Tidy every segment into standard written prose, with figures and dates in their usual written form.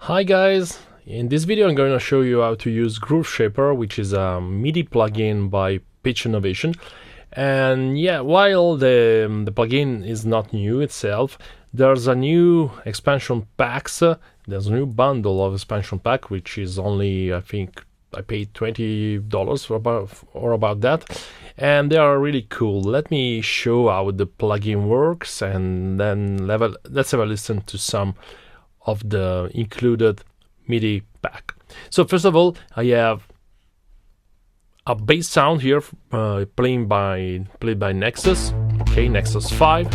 Hi guys, in this video I'm going to show you how to use Groove Shaper, which is a MIDI plugin by Pitch Innovation. And yeah, while the plugin is not new itself, there's a new expansion packs. There's a new bundle of expansion pack, which is only, I think I paid $20 for about that, and they are really cool. Let me show how the plugin works, and then let's have a listen to some of the included MIDI pack. So first of all, I have a bass sound here played by Nexus. Okay, Nexus 5,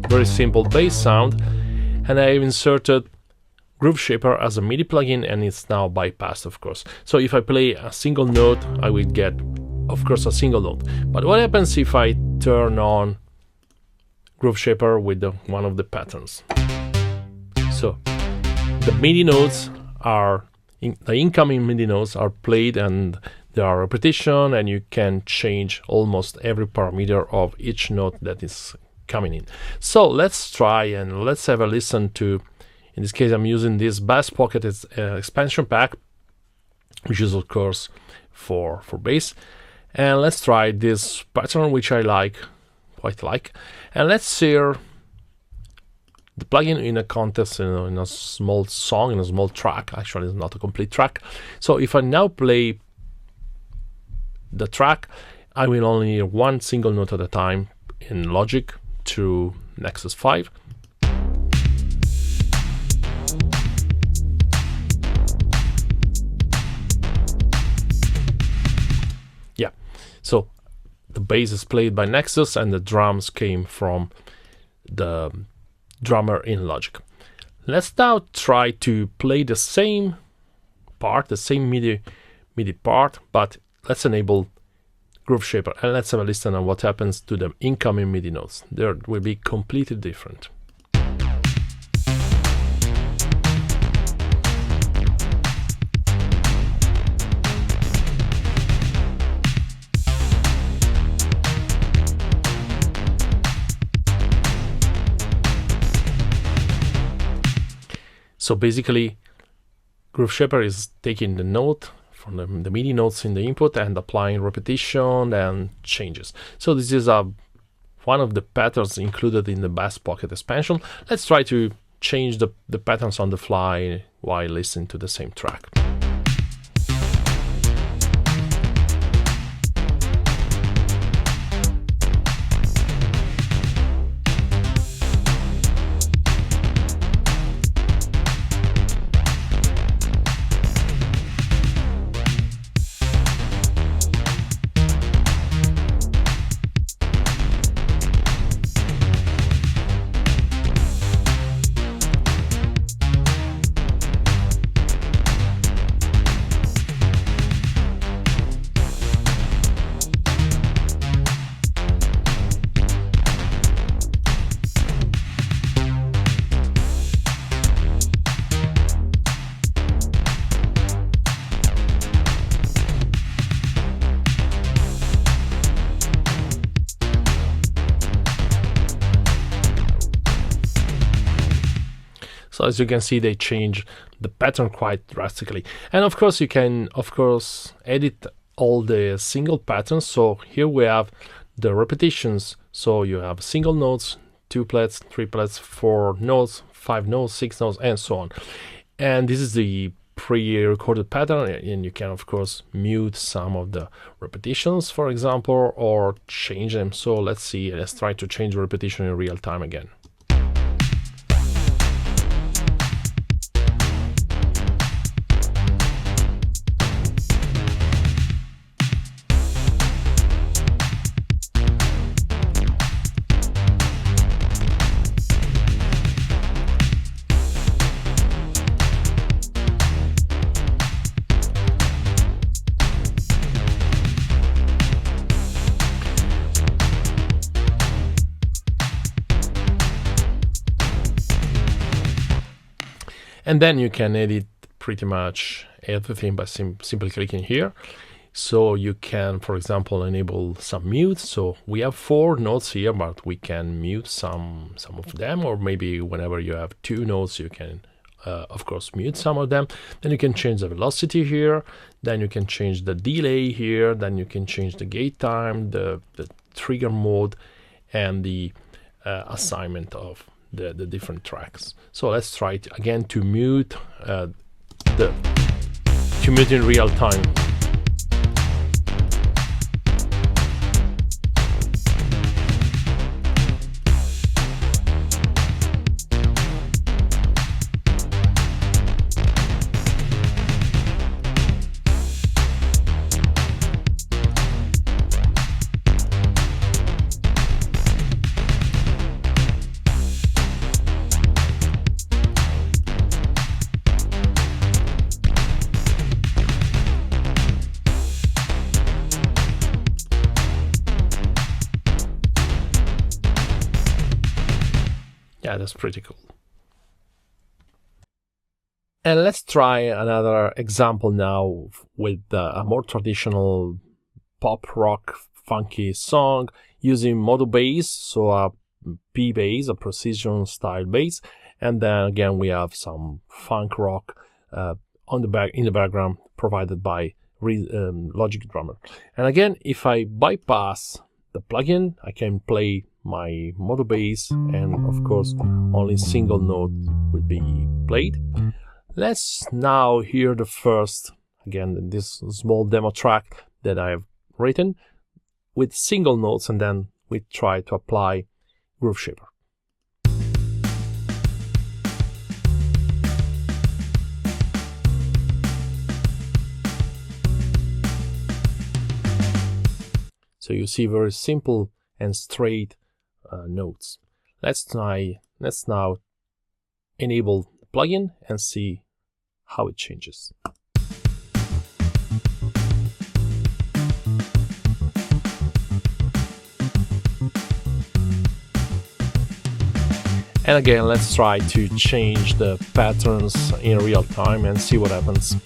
very simple bass sound, and I've inserted Groove Shaper as a MIDI plugin, and it's now bypassed, of course. So if I play a single note, I will get, of course, a single note. But what happens if I turn on Groove Shaper with one of the patterns? So the MIDI notes are, the incoming MIDI notes are played, and there are repetition, and you can change almost every parameter of each note that is coming in. So let's try and let's have a listen to, in this case I'm using this Bass Pocket expansion pack, which is of course for bass. And let's try this pattern, which I quite like. And let's hear the plugin in a context, in a small song, in a small track. Actually, it's not a complete track. So if I now play the track, I will only hear one single note at a time in Logic through Nexus 5. Yeah, so the bass is played by Nexus, and the drums came from the drummer in Logic. Let's now try to play the same part, the same MIDI part, but let's enable Groove Shaper, and let's have a listen on what happens to the incoming MIDI notes. They will be completely different. So basically, Groove Shaper is taking the note from the MIDI notes in the input and applying repetition and changes. So this is one of the patterns included in the Bass Pocket expansion. Let's try to change the patterns on the fly while listening to the same track. So as you can see, they change the pattern quite drastically. And of course, you can, edit all the single patterns. So here we have the repetitions. So you have single notes, 2 plats, 3 plats, 4 notes, 5 notes, 6 notes, and so on. And this is the pre-recorded pattern, and you can, of course, mute some of the repetitions, for example, or change them. So let's try to change the repetition in real time again. And then you can edit pretty much everything by simply clicking here. So you can, for example, enable some mute. So we have 4 notes here, but we can mute some of them, or maybe whenever you have 2 notes, you can of course, mute some of them. Then you can change the velocity here. Then you can change the delay here. Then you can change the gate time, the trigger mode, and the assignment of the different tracks. So let's try it again to mute in real time. Yeah, that's pretty cool. And let's try another example now with a more traditional pop rock funky song using modo bass, so a P bass, a precision style bass, and then again we have some funk rock in the background provided by Logic Drummer. And again, if I bypass the plugin, I can play my modo bass, and of course only single note will be played. Let's now hear the first, again, this small demo track that I have written with single notes, and then we try to apply Groove Shaper. So you see very simple and straight notes. Let's now enable the plugin and see how it changes. And again, let's try to change the patterns in real time and see what happens.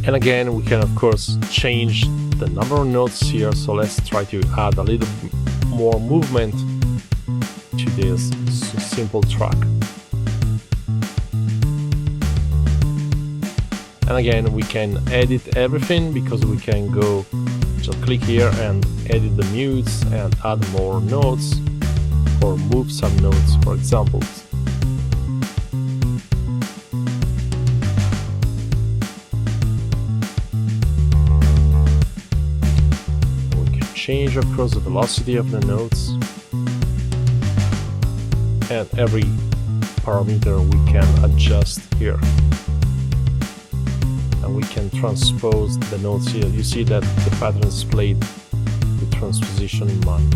And again, we can of course change the number of notes here, so let's try to add a little more movement to this simple track. And again, we can edit everything because we can go, just click here and edit the mutes and add more notes or move some notes, for example. Change, of course, the velocity of the notes, and every parameter we can adjust here, and we can transpose the notes here. You see that the pattern is played with transposition in mind.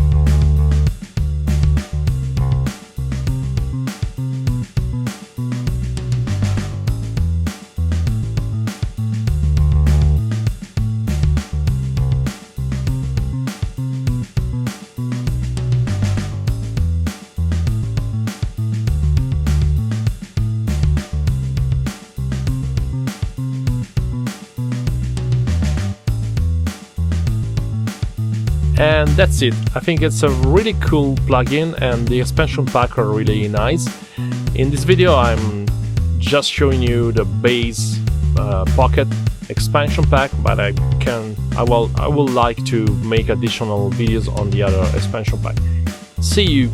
And that's it. I think it's a really cool plugin, and the expansion pack are really nice. In this video I'm just showing you the bass pocket expansion pack, but I will like to make additional videos on the other expansion pack. See you.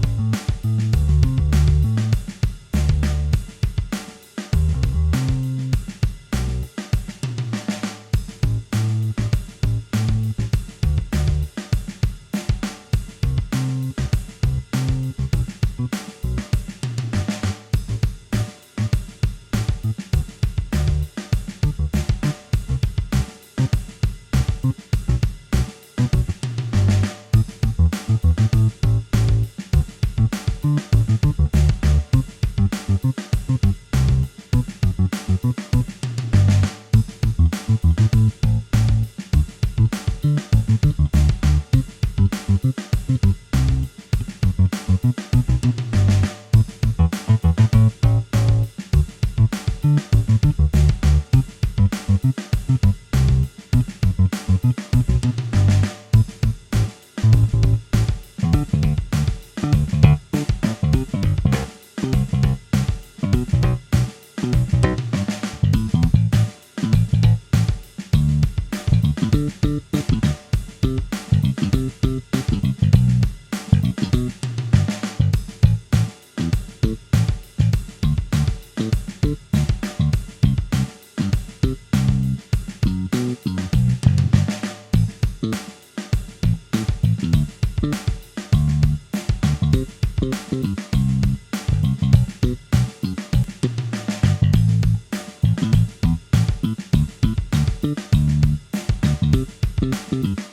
Mm-hmm.